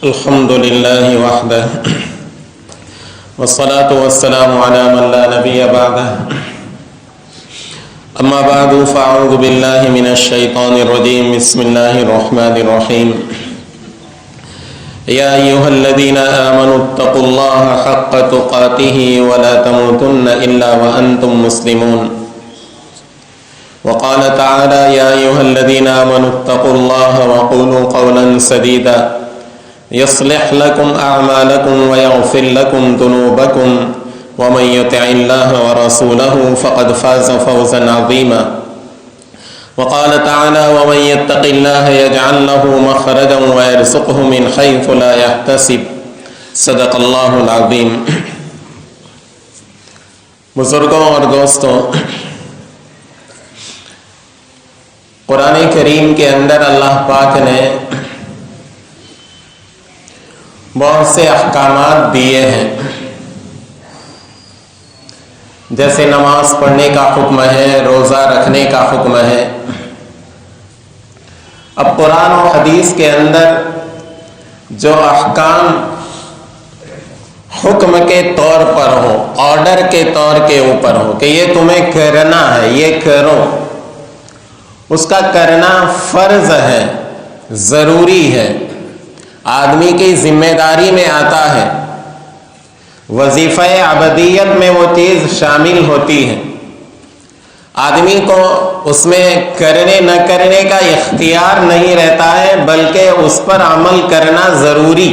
الحمد لله وحده والصلاة والسلام على من لا نبي بعده أما بعد فأعوذ بالله من الشيطان الرجيم بسم الله الرحمن الرحيم يا أيها الذين آمنوا اتقوا الله حق تقاته ولا تموتن إلا وأنتم مسلمون وقال تعالى يا أيها الذين آمنوا اتقوا الله وقولوا قولا سديدا يصلح لكم أعمالكم ويغفر لكم ذنوبكم ومن يطع الله ورسوله فقد فاز فوزا عظيما وقال تعالى ومن يتق الله يجعل له مخرجا ويرزقه من حيث لا يحتسب صدق الله العظيم۔ بزرگوں اور دوستوں، قرآن کریم کے اندر اللہ پاک نے بہت سے احکامات دیے ہیں، جیسے نماز پڑھنے کا حکم ہے، روزہ رکھنے کا حکم ہے۔ اب قرآن و حدیث کے اندر جو احکام حکم کے طور پر ہو، آرڈر کے طور کے اوپر ہو کہ یہ تمہیں کرنا ہے، یہ کرو، اس کا کرنا فرض ہے، ضروری ہے، آدمی کی ذمہ داری میں آتا ہے، وظیفہ عبدیت میں وہ چیز شامل ہوتی ہے۔ آدمی کو اس میں کرنے نہ کرنے کا اختیار نہیں رہتا ہے، بلکہ اس پر عمل کرنا ضروری،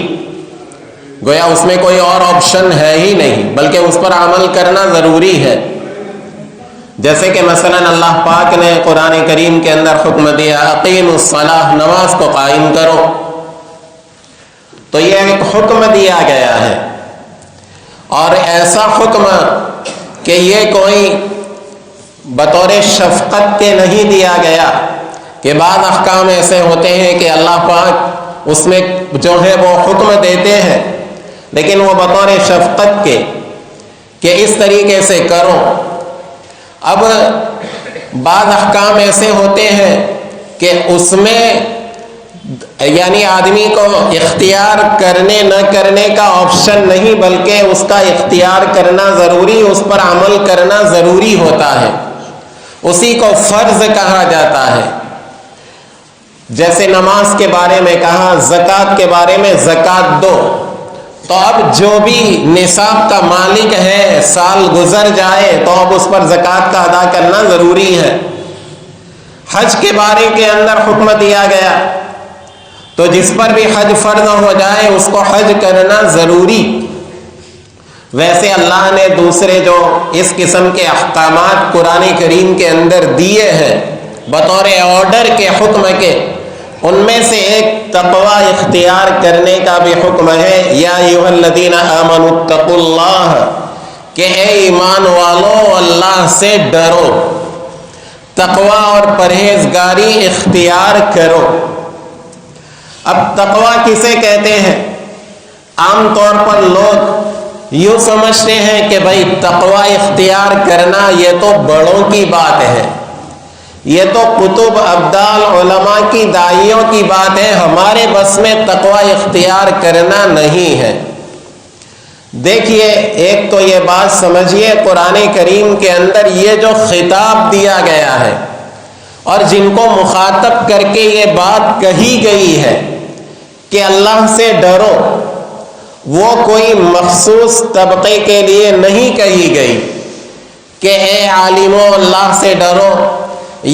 گویا اس میں کوئی اور آپشن ہے ہی نہیں، بلکہ اس پر عمل کرنا ضروری ہے۔ جیسے کہ مثلا اللہ پاک نے قرآن کریم کے اندر حکم دیا اقیموا الصلاۃ، نماز کو قائم کرو، تو یہ ایک حکم دیا گیا ہے، اور ایسا حکم کہ یہ کوئی بطور شفقت کے نہیں دیا گیا، کہ بعض احکام ایسے ہوتے ہیں کہ اللہ پاک اس میں جو ہے وہ حکم دیتے ہیں لیکن وہ بطور شفقت کے کہ اس طریقے سے کرو۔ اب بعض احکام ایسے ہوتے ہیں کہ اس میں یعنی آدمی کو اختیار کرنے نہ کرنے کا آپشن نہیں، بلکہ اس کا اختیار کرنا ضروری، اس پر عمل کرنا ضروری ہوتا ہے، اسی کو فرض کہا جاتا ہے۔ جیسے نماز کے بارے میں کہا، زکوٰۃ کے بارے میں زکوٰۃ دو، تو اب جو بھی نصاب کا مالک ہے، سال گزر جائے تو اب اس پر زکوٰۃ کا ادا کرنا ضروری ہے۔ حج کے بارے کے اندر حکم دیا گیا، تو جس پر بھی حج فرض ہو جائے اس کو حج کرنا ضروری۔ ویسے اللہ نے دوسرے جو اس قسم کے احکامات قرآن کریم کے اندر دیے ہیں بطور آرڈر کے حکم کے، ان میں سے ایک تقوی اختیار کرنے کا بھی حکم ہے۔ یا ایھا الذین آمنوا اتقوا اللہ، کہ اے ایمان والو اللہ سے ڈرو، تقوی اور پرہیزگاری اختیار کرو۔ اب تقوی کسے کہتے ہیں؟ عام طور پر لوگ یوں سمجھتے ہیں کہ بھائی تقوی اختیار کرنا یہ تو بڑوں کی بات ہے، یہ تو کتب ابدال علماء کی داعیوں کی بات ہے، ہمارے بس میں تقوی اختیار کرنا نہیں ہے۔ دیکھیے، ایک تو یہ بات سمجھیے، قرآن کریم کے اندر یہ جو خطاب دیا گیا ہے اور جن کو مخاطب کر کے یہ بات کہی گئی ہے کہ اللہ سے ڈرو، وہ کوئی مخصوص طبقے کے لیے نہیں کہی گئی کہ اے عالموں اللہ سے ڈرو،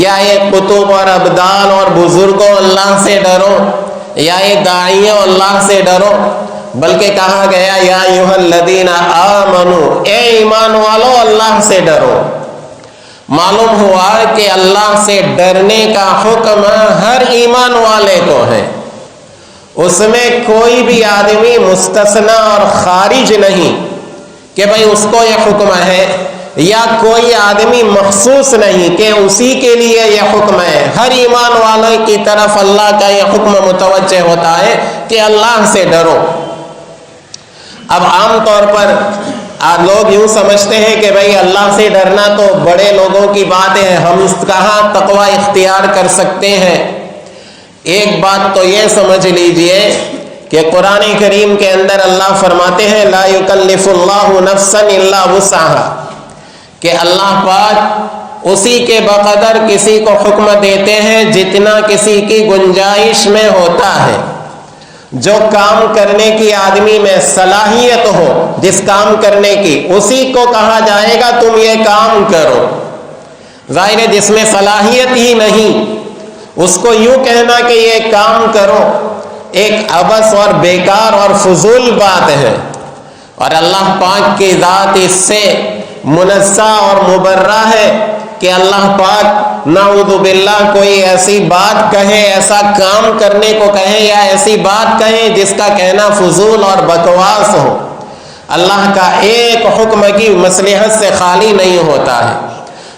یا یہ کتب اور ابدال اور بزرگوں اللہ سے ڈرو، یا یہ داعیوں اللہ سے ڈرو، بلکہ کہا گیا یا ایھا الذین آمنوا، اے ایمان والو اللہ سے ڈرو۔ معلوم ہوا کہ اللہ سے ڈرنے کا حکم ہر ایمان والے کو ہے، اس میں کوئی بھی آدمی مستثنی اور خارج نہیں کہ بھئی اس کو یہ حکم ہے، یا کوئی آدمی مخصوص نہیں کہ اسی کے لیے یہ حکم ہے۔ ہر ایمان والے کی طرف اللہ کا یہ حکم متوجہ ہوتا ہے کہ اللہ سے ڈرو۔ اب عام طور پر لوگ یوں سمجھتے ہیں کہ بھئی اللہ سے ڈرنا تو بڑے لوگوں کی بات ہے، ہم اس کہاں تقوی اختیار کر سکتے ہیں؟ ایک بات تو یہ سمجھ لیجئے کہ قرآن کریم کے اندر اللہ فرماتے ہیں لا یکلف اللہ نفسا الا وسعها، کہ اللہ پاک اسی کے بقدر کسی کو حکم دیتے ہیں جتنا کسی کی گنجائش میں ہوتا ہے۔ جو کام کرنے کی آدمی میں صلاحیت ہو، جس کام کرنے کی، اسی کو کہا جائے گا تم یہ کام کرو۔ ظاہر ہے جس میں صلاحیت ہی نہیں، اس کو یوں کہنا کہ یہ کام کرو ایک عبث اور بیکار اور فضول بات ہے، اور اللہ پاک کی ذات اس سے منزہ اور مبرہ ہے کہ اللہ پاک نعوذ باللہ کوئی ایسی بات کہے، ایسا کام کرنے کو کہے یا ایسی بات کہے جس کا کہنا فضول اور بکواس ہو۔ اللہ کا ایک حکم کی مصلحت سے خالی نہیں ہوتا ہے۔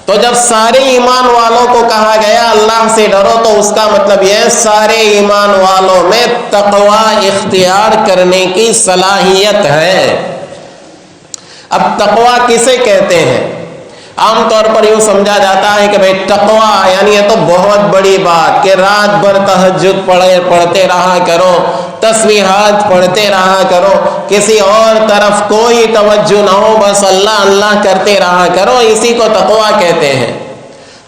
تو جب سارے ایمان والوں کو کہا گیا اللہ سے ڈرو، تو اس کا مطلب یہ سارے ایمان والوں میں تقوی اختیار کرنے کی صلاحیت ہے۔ اب تقوی کسے کہتے ہیں؟ عام طور پر یوں سمجھا جاتا ہے کہ بھئی تقوی یعنی یہ تو بہت بڑی بات کہ رات بھر تہجد پڑھتے رہا کرو، تسبیحات پڑھتے رہا کرو، کسی اور طرف کوئی توجہ نہ ہو، بس اللہ اللہ کرتے رہا کرو، اسی کو تقوی کہتے ہیں۔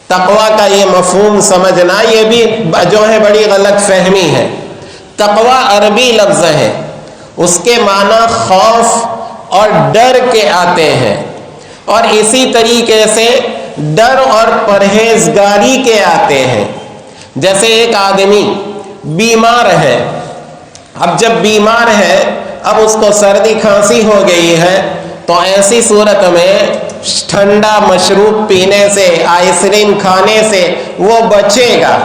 تقوی کا یہ مفہوم سمجھنا یہ بھی جو ہے بڑی غلط فہمی ہے۔ تقوی عربی لفظ ہے، اس کے معنی خوف اور ڈر کے آتے ہیں، اور اسی طریقے سے ڈر اور پرہیزگاری کے آتے ہیں۔ جیسے ایک آدمی بیمار ہے، اب جب بیمار ہے، اب اس کو سردی کھانسی ہو گئی ہے، تو ایسی صورت میں ٹھنڈا مشروب پینے سے، آئس کریم کھانے سے وہ بچے گا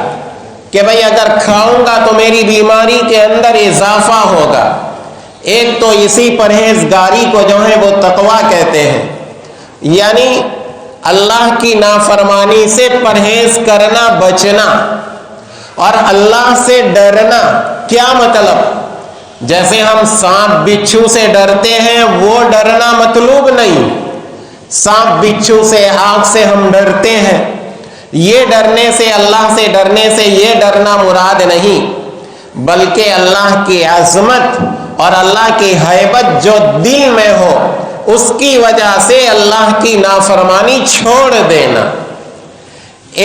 کہ بھئی اگر کھاؤں گا تو میری بیماری کے اندر اضافہ ہوگا۔ ایک تو اسی پرہیزگاری کو جو ہے وہ تقوی کہتے ہیں، یعنی اللہ کی نافرمانی سے پرہیز کرنا، بچنا، اور اللہ سے ڈرنا۔ کیا مطلب؟ جیسے ہم سانپ بچھو سے ڈرتے ہیں، وہ ڈرنا مطلوب نہیں۔ سانپ بچھو سے، آگ سے ہم ڈرتے ہیں، یہ ڈرنے سے، اللہ سے ڈرنے سے یہ ڈرنا مراد نہیں، بلکہ اللہ کی عظمت اور اللہ کی ہیبت جو دل میں ہو، اس کی وجہ سے اللہ کی نافرمانی چھوڑ دینا۔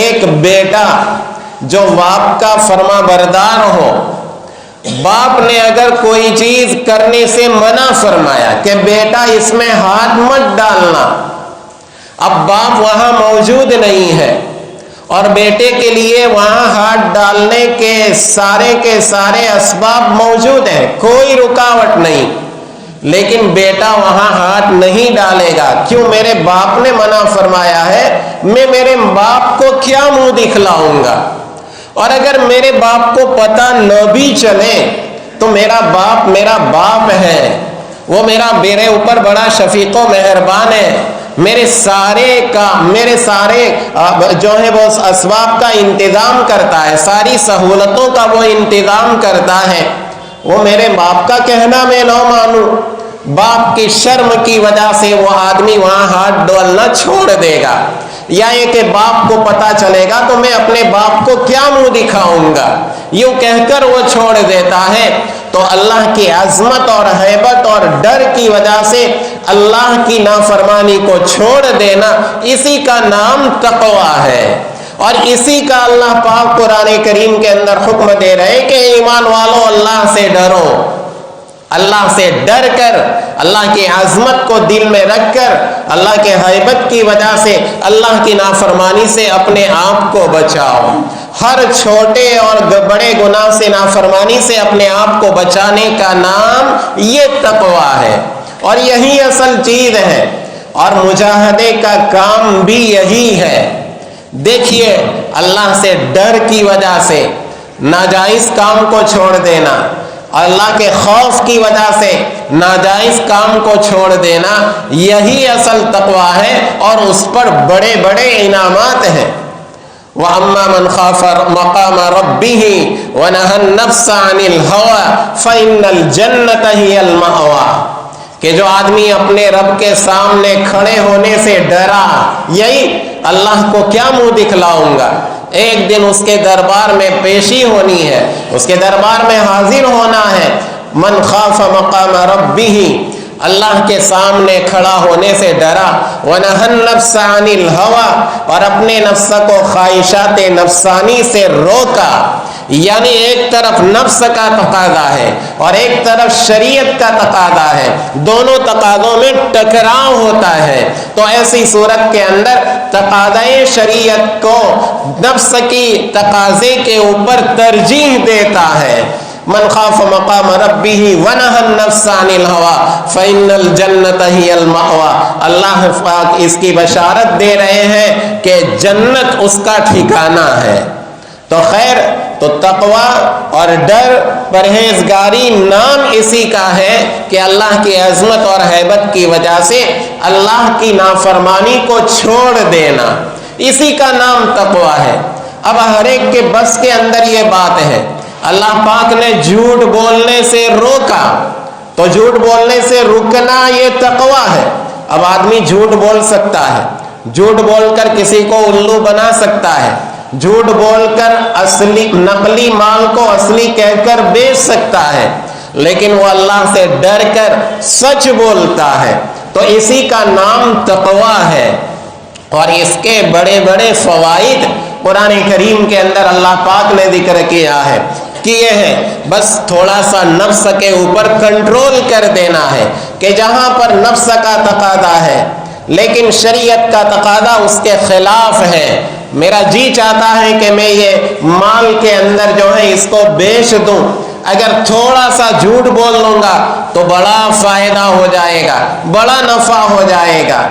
ایک بیٹا جو باپ کا فرما بردار ہو، باپ نے اگر کوئی چیز کرنے سے منع فرمایا کہ بیٹا اس میں ہاتھ مت ڈالنا، اب باپ وہاں موجود نہیں ہے اور بیٹے کے لیے وہاں ہاتھ ڈالنے کے سارے اسباب موجود ہیں، کوئی رکاوٹ نہیں، لیکن بیٹا وہاں ہاتھ نہیں ڈالے گا۔ کیوں؟ میرے باپ نے منع فرمایا ہے، میں میرے باپ کو کیا منہ دکھلاؤں گا؟ اور اگر میرے باپ کو پتہ نہ بھی چلے تو میرا باپ ہے، وہ میرے اوپر بڑا شفیق و مہربان ہے، میرے سارے جو ہے وہ اسباب کا انتظام کرتا ہے، ساری سہولتوں کا وہ انتظام کرتا ہے۔ وہ میرے باپ کا کہنا میں نہ مانوں، باپ کی شرم کی وجہ سے وہ آدمی وہاں ہاتھ ڈالنا چھوڑ دے گا، یا یہ کہ باپ کو پتا چلے گا تو میں اپنے باپ کو کیا منہ دکھاؤں گا، یوں کہہ کر وہ چھوڑ دیتا ہے۔ تو اللہ کی عظمت اور ہیبت اور ڈر کی وجہ سے اللہ کی نافرمانی کو چھوڑ دینا، اسی کا نام تقوی ہے، اور اسی کا اللہ پاک قرآن کریم کے اندر حکم دے رہے کہ ایمان والو اللہ سے ڈرو، اللہ سے ڈر کر، اللہ کی عظمت کو دل میں رکھ کر، اللہ کے ہیبت کی وجہ سے اللہ کی نافرمانی سے اپنے آپ کو بچاؤ۔ ہر چھوٹے اور بڑے گناہ سے، نافرمانی سے اپنے آپ کو بچانے کا نام یہ تقوی ہے، اور یہی اصل چیز ہے، اور مجاہدے کا کام بھی یہی ہے۔ دیکھیے، اللہ سے ڈر کی وجہ سے ناجائز کام کو چھوڑ دینا، اللہ کے خوف کی وجہ سے ناجائز کام کو چھوڑ دینا، یہی اصل تقوی ہے، اور اس پر بڑے بڑے انعامات ہیں۔ وَأَمَّا مَنْ خَافَ مَقَامَ رَبِّهِ وَنَهَى النَّفْسَ عَنِ الْهَوَىٰ فَإِنَّ الْجَنَّةَ هِيَ الْمَأْوَىٰ، کہ جو آدمی اپنے رب کے سامنے کھڑے ہونے سے ڈرا، یہی اللہ کو کیا منہ دکھلاؤں گا، ایک دن اس کے دربار میں پیشی ہونی ہے، اس کے دربار میں حاضر ہونا ہے۔ من خاف مقام ربہ، اللہ کے سامنے کھڑا ہونے سے ڈرا، وَنَهَى النَّفْسَ عَنِ الْهَوَىٰ، اور اپنے نفس کو خواہشات نفسانی سے روکا۔ یعنی ایک طرف نفس کا تقاضا ہے اور ایک طرف شریعت کا تقاضا ہے، دونوں تقاضوں میں ٹکراؤ ہوتا ہے، تو ایسی صورت کے اندر تقاضائے شریعت کو نفس کی تقاضے کے اوپر ترجیح دیتا ہے۔ من خاف مقام ربہ ونہى النفس عن الہوى فإن الجنۃ ہی المأویٰ، اللہ پاک اس کی بشارت دے رہے ہیں کہ جنت اس کا ٹھکانہ ہے۔ تو خیر، تو تقوی اور ڈر، پرہیزگاری نام اسی کا ہے کہ اللہ کی عظمت اور ہیبت کی وجہ سے اللہ کی نافرمانی کو چھوڑ دینا، اسی کا نام تقوی ہے۔ اب ہر ایک کے بس کے اندر یہ بات ہے، اللہ پاک نے جھوٹ بولنے سے روکا، تو جھوٹ بولنے سے رکنا یہ تقوی ہے۔ اب آدمی جھوٹ بول سکتا ہے، جھوٹ بول کر کسی کو الو بنا سکتا ہے، جھوٹ بول کر اصلی نقلی مال کو اصلی کہہ کر بیچ سکتا ہے، لیکن وہ اللہ سے ڈر کر سچ بولتا ہے، تو اسی کا نام تقوی ہے۔ اور اس کے بڑے بڑے فوائد قرآن کریم کے اندر اللہ پاک نے ذکر کیے ہیں، بس تھوڑا سا نفس کے اوپر کنٹرول کر دینا ہے کہ جہاں پر نفس کا تقاضا ہے لیکن شریعت کا تقاضا اس کے خلاف ہے، میرا جی چاہتا ہے کہ میں یہ مال کے اندر جو ہے اس کو بیچ دوں، اگر تھوڑا سا جھوٹ بول لوں گا تو بڑا فائدہ ہو جائے گا، بڑا نفع ہو جائے گا،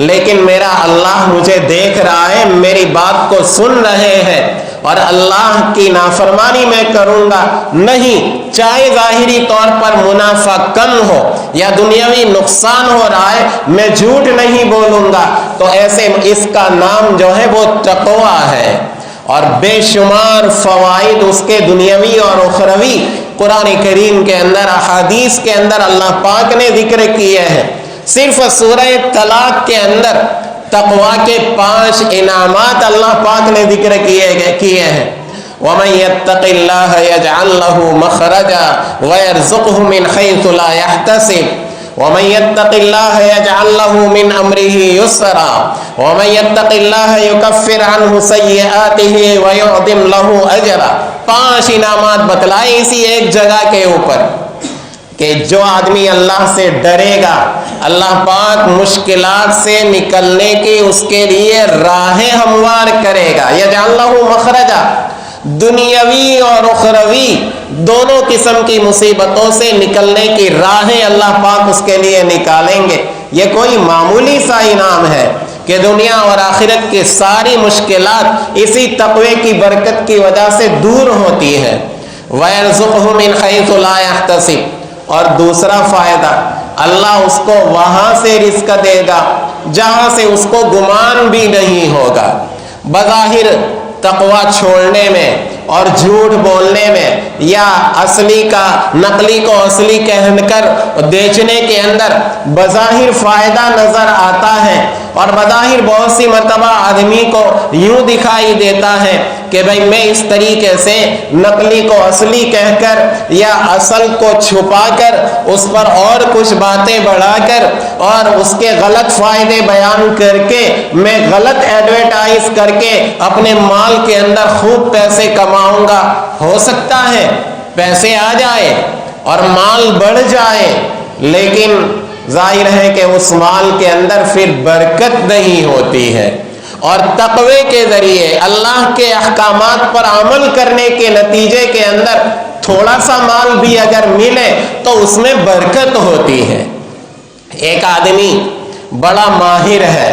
لیکن میرا اللہ مجھے دیکھ رہا ہے، میری بات کو سن رہے ہیں، اور اللہ کی نافرمانی میں کروں گا نہیں، چاہے ظاہری طور پر منافع کم ہو یا دنیاوی نقصان ہو رہا ہے، میں جھوٹ نہیں بولوں گا، تو ایسے اس کا نام جو ہے وہ تقوی ہے۔ اور بے شمار فوائد اس کے دنیاوی اور اخروی قرآن کریم کے اندر، احادیث کے اندر اللہ پاک نے ذکر کیے ہیں۔ صرف سورہ طلاق کے اندر تقوی کے 5 انعامات اللہ پاک نے ذکر کیے ہیں۔ وَمَن يَتَّقِ اللَّهَ يَجْعَل لَّهُ مَخْرَجًا وَيَرْزُقْهُ مِنْ حَيْثُ لَا يَحْتَسِبُ وَمَن يَتَّقِ اللَّهَ يَجْعَل لَّهُ مِنْ أَمْرِهِ يُسْرًا وَمَن يَتَّقِ اللَّهَ يُكَفِّرْ عَنْهُ سَيِّئَاتِهِ وَيُعْظِمْ لَهُ أَجْرًا۔ 5 انعامات بتلائے اسی ایک جگہ کے اوپر کہ جو آدمی اللہ سے ڈرے گا، اللہ پاک مشکلات سے نکلنے کی اس کے لیے راہیں ہموار کرے گا۔ یجعل لہ مخرجا، دنیاوی اور اخروی دونوں قسم کی مصیبتوں سے نکلنے کی راہیں اللہ پاک اس کے لیے نکالیں گے۔ یہ کوئی معمولی سا انعام ہے کہ دنیا اور آخرت کی ساری مشکلات اسی تقوی کی برکت کی وجہ سے دور ہوتی ہیں۔ وَيَرْزُقْهُ مِنْ حَيْثُ لَا يَحْتَسِبُ، اور دوسرا فائدہ، اللہ اس کو وہاں سے رزق دے گا جہاں سے اس کو گمان بھی نہیں ہوگا۔ بظاہر تقوی چھوڑنے میں اور جھوٹ بولنے میں یا اصلی کا نقلی کو اصلی کہہ کر بیچنے کے اندر بظاہر فائدہ نظر آتا ہے، اور بظاہر بہت سی مرتبہ آدمی کو یوں دکھائی دیتا ہے کہ بھئی میں اس طریقے سے نقلی کو اصلی کہہ کر یا اصل کو چھپا کر اس پر اور کچھ باتیں بڑھا کر اور اس کے غلط فائدے بیان کر کے میں غلط ایڈورٹائز کر کے اپنے مال کے اندر خوب پیسے کماؤں گا۔ ہو سکتا ہے پیسے آ جائے اور مال بڑھ جائے، لیکن ظاہر ہے کہ اس مال کے اندر پھر برکت نہیں ہوتی ہے، اور تقوی کے ذریعے اللہ کے احکامات پر عمل کرنے کے نتیجے کے اندر تھوڑا سا مال بھی اگر ملے تو اس میں برکت ہوتی ہے۔ ایک آدمی بڑا ماہر ہے،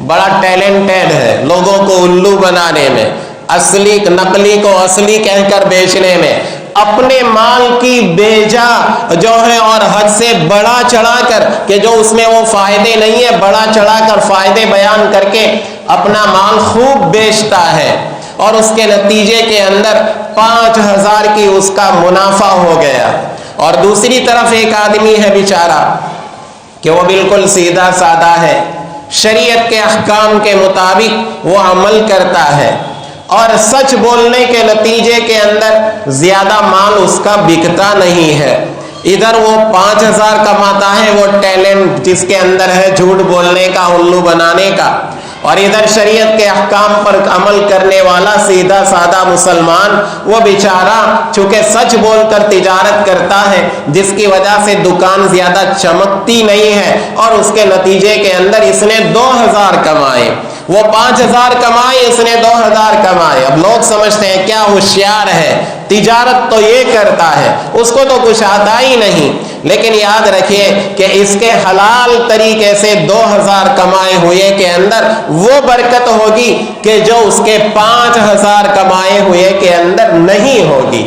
بڑا ٹیلنٹڈ ہے لوگوں کو الو بنانے میں، اصلی نقلی کو اصلی کہہ کر بیچنے میں، اپنے مال کی بیجا جو ہے اور حد سے بڑا چڑھا کر کہ جو اس میں وہ فائدے نہیں ہے، بڑا چڑھا کر فائدے بیان کر کے اپنا مال خوب بیچتا ہے، اور اس کے نتیجے کے اندر 5000 کی اس کا منافع ہو گیا۔ اور دوسری طرف ایک آدمی ہے بیچارہ کہ وہ بالکل سیدھا سادہ ہے، شریعت کے احکام کے مطابق وہ عمل کرتا ہے، اور سچ بولنے کے نتیجے کے اندر زیادہ مال اس کا بکتا نہیں ہے. ادھر وہ 5,000 کماتا ہے، وہ ٹیلنٹ جس کے اندر ہے جھوٹ بولنے کا، الو بنانے کا، اور ادھر شریعت کے احکام پر عمل کرنے والا سیدھا سادہ مسلمان، وہ بیچارہ چونکہ سچ بول کر تجارت کرتا ہے، جس کی وجہ سے دکان زیادہ چمکتی نہیں ہے، اور اس کے نتیجے کے اندر اس نے 2,000 کمائے. وہ 5,000 کمائے، اس نے 2,000 کمائے. اب لوگ سمجھتے ہیں کیا ہوشیار ہے، تجارت تو یہ کرتا ہے، اس کو تو کچھ آتا ہی نہیں. لیکن یاد رکھیے کہ اس کے حلال طریقے سے 2,000 کمائے ہوئے کے اندر وہ برکت ہوگی کہ جو اس کے 5,000 کمائے ہوئے کے اندر نہیں ہوگی.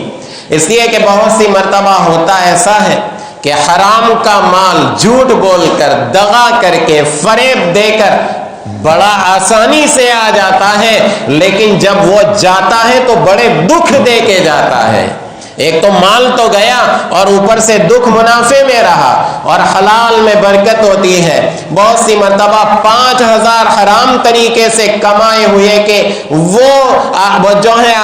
اس لیے کہ بہت سی مرتبہ ہوتا ایسا ہے کہ حرام کا مال جھوٹ بول کر، دغا کر کے، فریب دے کر بڑا آسانی سے آ جاتا ہے، لیکن جب وہ جاتا ہے تو بڑے دکھ دے کے جاتا ہے. ایک تو مال تو گیا اور اوپر سے دکھ منافع میں رہا، اور حلال میں برکت ہوتی ہے. بہت سی مرتبہ 5,000 حرام طریقے سے کمائے ہوئے کہ وہ جو ہے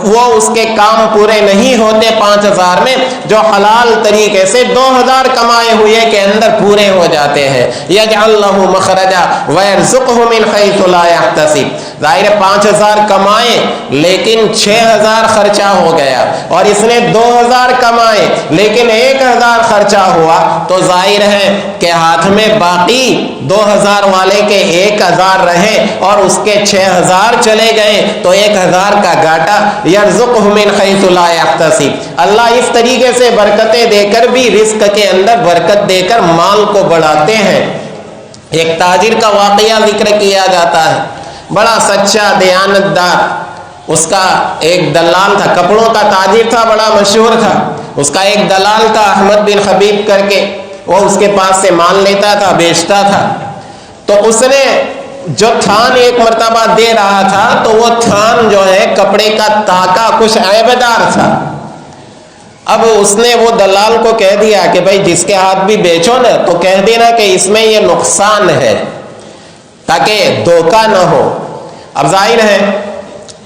وہ اس کے کام پورے نہیں ہوتے 5,000 میں، جو حلال طریقے سے 2,000 کمائے ہوئے کے اندر پورے ہو جاتے ہیں. یجعل لہ مخرجا ویرزقہ من حیث لا یحتسب. ظاہر 5,000 کمائے لیکن 6,000 خرچہ ہو گیا، اور اس نے 2,000 کمائے لیکن 1,000 خرچہ ہوا، تو ظاہر ہے کہ ہاتھ میں باقی 2,000 والے کے 1,000 رہے اور اس کے 6,000 چلے گئے، تو 1,000 کا گھاٹا. یرزقہ من حیث لا یحتسب. اللہ اس طریقے سے برکتیں دے کر بھی رزق کے اندر برکت دے کر مال کو بڑھاتے ہیں. ایک تاجر کا واقعہ ذکر کیا جاتا ہے، بڑا سچا دیانتدار. اس کا ایک دلال تھا، کپڑوں کا تاجر تھا، بڑا مشہور تھا. اس کا ایک دلال تھا احمد بن حبیب کر کے، وہ اس کے پاس سے مال لیتا تھا، بیچتا تھا. تو اس نے جو تھان ایک مرتبہ دے رہا تھا، تو وہ تھان جو ہے کپڑے کا تاکا کچھ عیبدار تھا. اب اس نے وہ دلال کو کہہ دیا کہ بھائی جس کے ہاتھ بھی بیچو نا تو کہہ دینا کہ اس میں یہ نقصان ہے، تاکہ دھوکہ نہ ہو. اب ظاہر ہے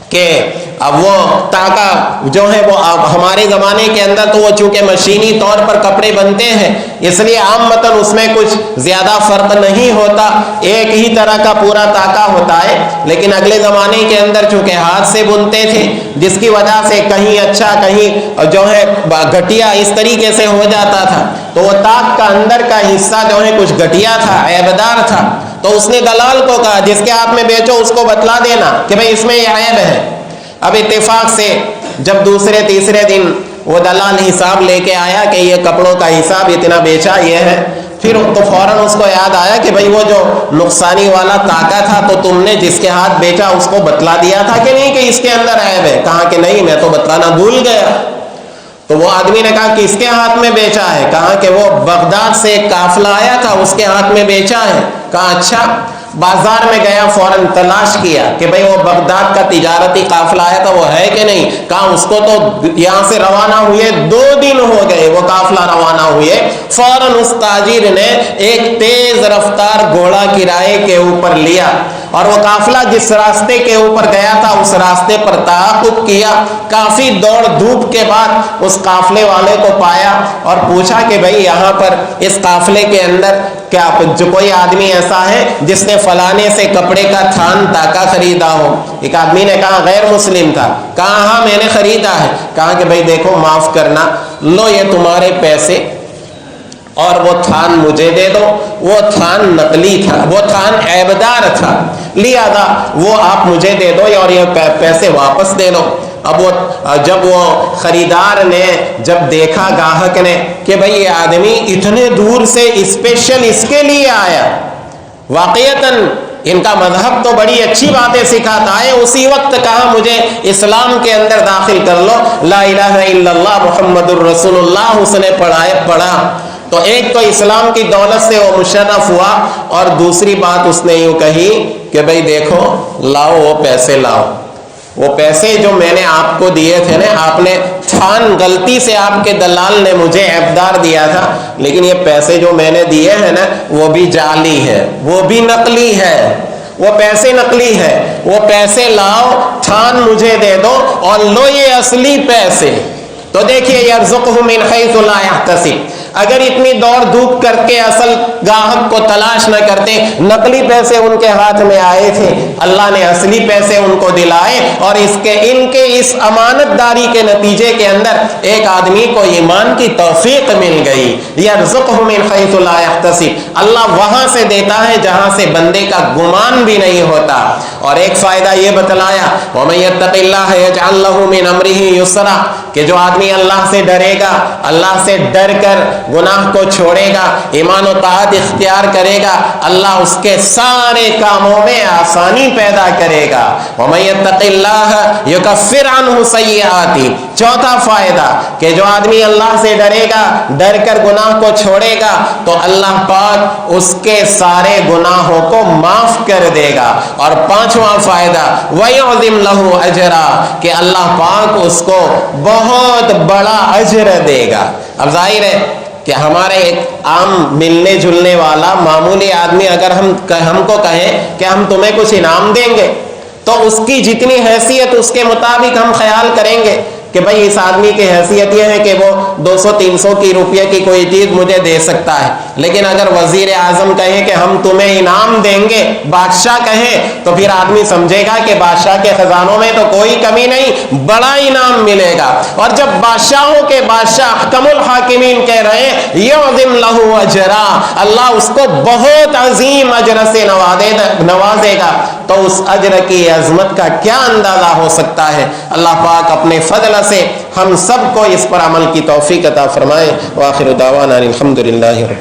کہ اب وہ تاکہ جو ہے وہ ہمارے زمانے کے اندر تو وہ چونکہ مشینی طور پر کپڑے بنتے ہیں، اس لیے عام متن اس میں کچھ زیادہ فرق نہیں ہوتا، ایک ہی طرح کا پورا تاکہ ہوتا ہے. لیکن اگلے زمانے کے اندر چونکہ ہاتھ سے بنتے تھے، جس کی وجہ سے کہیں اچھا کہیں جو ہے گھٹیا اس طریقے سے ہو جاتا تھا، تو وہ تاک کا اندر کا حصہ جو ہے کچھ گھٹیا تھا، عیبدار تھا. تو اس نے دلال کو کہا جس کے ہاتھ میں بیچو اس کو بتلا دینا کہ بھئی اس میں یہ عیب ہے. اب اتفاق سے جب دوسرے تیسرے دن وہ دلال حساب لے کے آیا کہ یہ کپڑوں کا حساب اتنا بیچا یہ ہے، پھر تو فوراً اس کو یاد آیا کہ بھئی وہ جو نقصانی والا تاکہ تھا تو تم نے جس کے ہاتھ بیچا اس کو بتلا دیا تھا کہ نہیں کہ اس کے اندر عیب ہے؟ کہا کہ نہیں، میں تو بتلانا بھول گیا. تو وہ آدمی نے کہا کہ اس کے ہاتھ میں بیچا ہے؟ کہا کہ وہ بغداد سے ایک قافلہ آیا تھا، اس کے ہاتھ میں بیچا ہے. کہا اچھا. بازار میں گیا، فوراً تلاش کیا کہ بھئی وہ بغداد کا تجارتی قافلہ آیا تھا وہ ہے کہ نہیں. کہا اس کو تو یہاں سے روانہ ہوئے 2 دن ہو گئے، وہ قافلہ روانہ ہوئے. فوراً اس تاجر نے ایک تیز رفتار گھوڑا کرائے کے اوپر لیا اور وہ قافلہ جس راستے کے اوپر گیا تھا اس راستے پر تعاقب کیا. کافی دوڑ دھوپ کے بعد اس قافلے والے کو پایا اور پوچھا کہ بھئی یہاں پر اس قافلے کے اندر کیا جو کوئی آدمی ایسا ہے جس نے فلانے سے کپڑے کا تھان تاکہ خریدا ہو؟ ایک آدمی نے کہا غیر مسلم تھا. کہا ہاں میں نے خریدا ہے. کہا کہ بھئی دیکھو معاف کرنا، لو یہ تمہارے پیسے اور وہ تھان مجھے دے دو. وہ تھان نقلی تھا، وہ تھان عیبدار تھا، لہذا وہ آپ مجھے دے دو اور یہ پیسے واپس دے دو. اب وہ جب وہ خریدار نے جب دیکھا گاہک نے کہ بھئی یہ آدمی اتنے دور سے اسپیشل اس کے لیے آیا، واقعتاً ان کا مذہب تو بڑی اچھی باتیں سکھاتا ہے، اسی وقت کہا مجھے اسلام کے اندر داخل کر لو، لا الہ الا اللہ محمد الرسول اللہ اس نے پڑھا. تو ایک تو اسلام کی دولت سے وہ مشرف ہوا، اور دوسری بات اس نے یوں کہی کہ بھئی دیکھو لاؤ وہ پیسے لاؤ. وہ پیسے جو میں نے آپ کو دیے تھے نا، آپ نے تھان غلطی سے آپ کے دلال نے مجھے عیبدار دیا تھا، لیکن یہ پیسے جو میں نے دیے ہیں نا وہ بھی جعلی ہے، وہ بھی نقلی ہے، وہ پیسے نقلی ہے. وہ پیسے لاؤ، چھان مجھے دے دو اور لو یہ اصلی پیسے. تو دیکھیے یرزقہ من حیث لا یحتسب، اگر اتنی دوڑ دھوپ کر کے اصل گاہک کو تلاش نہ کرتے، نقلی پیسے ان کے ہاتھ میں آئے تھے، اللہ نے اصلی پیسے ان کو دلائے، اور ان کے اس امانت داری کے نتیجے کے اندر ایک آدمی کو ایمان کی توفیق مل گئی. یرزقہ من حیث لا یحتسب، اللہ وہاں سے دیتا ہے جہاں سے بندے کا گمان بھی نہیں ہوتا. اور ایک فائدہ یہ بتلایا وَمَن يَتَّقِ اللَّهَ يَجْعَل لَّهُ مِنْ أَمْرِهِ يُسْرًا، کہ جو آدمی اللہ سے ڈرے گا، اللہ سے ڈر کر گناہ کو چھوڑے گا، ایمان و طاعت اختیار کرے گا، اللہ اس کے سارے کاموں میں آسانی پیدا کرے گا. وَمَن يَتَّقِ اللَّهَ يُكَفِّرْ عَنْهُ سَيِّئَاتِهِ، چوتھا فائدہ کہ جو آدمی اللہ سے ڈرے گا، ڈر کر گناہ کو چھوڑے گا، تو اللہ پاک اس کے سارے گناہوں کو معاف کر دے گا. اور پانچواں فائدہ وَيُعْظِمْ لَهُ أَجْرًا، کہ اللہ پاک اس کو بہت بڑا اجر دے گا. اب ظاہر ہے کہ ہمارے ایک عام ملنے جلنے والا معمولی آدمی اگر ہم کو کہے کہ ہم تمہیں کچھ انعام دیں گے، تو اس کی جتنی حیثیت اس کے مطابق ہم خیال کریں گے کہ بھئی اس آدمی کی حیثیت یہ ہے کہ وہ 200-300 کی روپیے کی کوئی چیز مجھے دے سکتا ہے. لیکن اگر وزیر اعظم کہے کہ ہم تمہیں انعام دیں گے، بادشاہ کہے، تو پھر آدمی سمجھے گا کہ بادشاہ کے خزانوں میں تو کوئی کمی نہیں، بڑا انعام ملے گا. اور جب بادشاہوں کے بادشاہ احکم الحاکمین کہہ رہے ہیں یعظم لہ اجرا، اللہ اس کو بہت عظیم اجر سے نوازے گا، تو اس اجر کی عظمت کا کیا اندازہ ہو سکتا ہے. اللہ پاک اپنے فضل سے ہم سب کو اس پر عمل کی توفیق عطا فرمائے. وآخر دعوانا الحمدللہ.